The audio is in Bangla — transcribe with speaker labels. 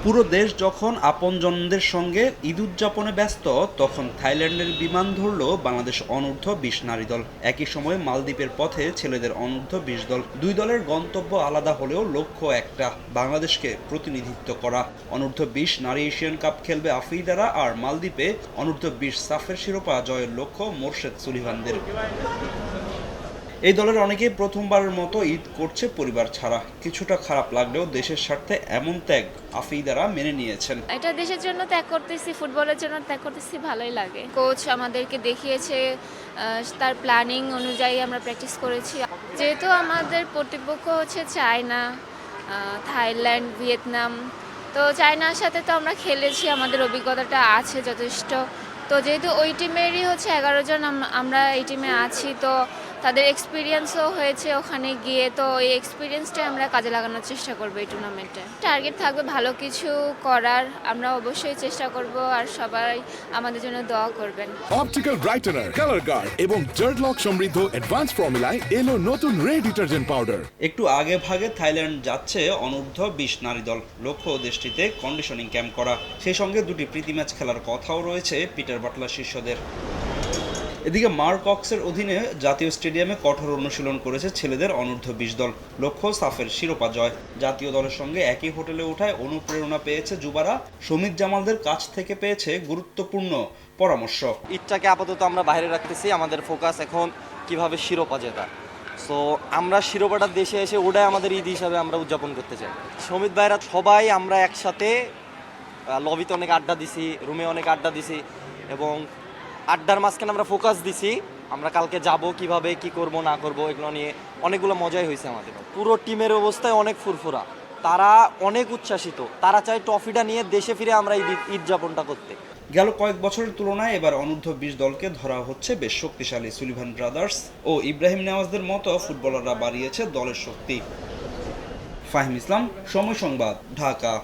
Speaker 1: পুরো দেশ যখন আপনজনদের সঙ্গে ঈদ উদযাপনে ব্যস্ত, তখন থাইল্যান্ডের বিমান ধরল বাংলাদেশ অনূর্ধ্ব-20 নারী দল। একই সময়ে মালদ্বীপের পথে ছেলেদের অনূর্ধ্ব-20 দল। দুই দলের গন্তব্য আলাদা হলেও লক্ষ্য একটা, বাংলাদেশকে প্রতিনিধিত্ব করা। অনূর্ধ্ব-20 নারী এশিয়ান কাপ খেলবে আফ্রিদারা, আর মালদ্বীপে অনূর্ধ্ব-20 সাফের শিরোপা জয়ের লক্ষ্য মোরশেদ সুলিভানদের। এই দলের অনেকেই প্রথমবারের মতো ঈদ করছে পরিবার ছাড়া। কিছুটা খারাপ লাগলেও দেশের স্বার্থে এমন ত্যাগ আফ্রিদারা মেনে নিয়েছেন।
Speaker 2: এটা দেশের জন্য ত্যাগ করতেছি, ফুটবলের জন্য ত্যাগ করতেছি, ভালোই লাগে। কোচ আমাদেরকে দেখিয়েছে, তার প্ল্যানিং অনুযায়ী আমরা প্র্যাকটিস করেছি। যেহেতু আমাদের প্রতিপক্ষ হচ্ছে চায়না, থাইল্যান্ড, ভিয়েতনাম, তো চায়নার সাথে তো আমরা খেলেছি, আমাদের অভিজ্ঞতাটা আছে যথেষ্ট। তো যেহেতু ওই টিমেরই হচ্ছে 11 জন আমরা এই টিমে আছি, তো তাদের এক্সপিরিয়েন্সও হয়েছে ওখানে গিয়ে, তো এই এক্সপিরিয়েন্সটাই আমরা কাজে লাগানোর চেষ্টা করবো এই টুর্নামেন্টে। টার্গেট থাকবে ভালো কিছু করার, আমরা অবশ্যই চেষ্টা করব, আর সবাই আমাদের জন্য দোয়া করবেন।
Speaker 3: অপটিক্যাল ব্রাইটেনার, কালার গার্ড এবং জার্ড লক সমৃদ্ধ অ্যাডভান্স ফর্মুলায় এলো নতুন রে ডিটারজেন্ট পাউডার।
Speaker 1: একটু আগে ভাগে থাইল্যান্ড যাচ্ছে অনূর্ধ্ব-20 নারী দল। লক্ষ্য দেশটিতে কন্ডিশনিং ক্যাম্প করা, সেই সঙ্গে দুটি প্রীতি ম্যাচ খেলার কথাও রয়েছে পিটার বাটলার শিষ্যদের। এদিকে মার্কক্সের অধীনে জাতীয় স্টেডিয়ামে কঠোর অনুশীলন করেছে ছেলেদের অনূর্ধ্ব-20 দল। লক্ষ্য সাফের শিরোপা জয়। জাতীয় দলের সঙ্গে একই হোটেলে ওঠায় অনুপ্রেরণা পেয়েছে যুবারা। শমিত জামালদের কাছ থেকে পেয়েছে গুরুত্বপূর্ণ পরামর্শ।
Speaker 4: ঈদটাকে আপাতত আমরা বাইরে রাখতেছি, আমাদের ফোকাস এখন কিভাবে শিরোপা জেতা। সো আমরা শিরোপাটা দেশে এসে ওটাই আমাদের ঈদ হিসাবে আমরা উদযাপন করতে চাই। সমিত ভাইরা সবাই আমরা একসাথে লবিতে অনেক আড্ডা দিছি, রুমে অনেক আড্ডা দিছি, এবং আড্ডার মাঝখানে আমরা ফোকাস দিছি আমরা কালকে যাব কিভাবে, কি করব না করব, এগুলো নিয়ে অনেকগুলো মজাই হয়েছে আমাদের। পুরো টিমের অবস্থায় অনেক ফুরফুরা, তারা অনেক উচ্ছ্বাসিত, তারা চায় ট্রফিটা নিয়ে দেশে ফিরে আমরা ঈদ যাপনটা করতে।
Speaker 1: গেল কয়েক বছরের তুলনায় এবার অনূর্ধ্ব-20 দলকে ধরা হচ্ছে বেশ শক্তিশালী। সুলিভান ব্রাদার্স ও ইব্রাহিম নেওয়াজদের মতো ফুটবলাররা বাড়িয়েছে দলের শক্তি। ফাহিম ইসলাম, সময় সংবাদ, ঢাকা।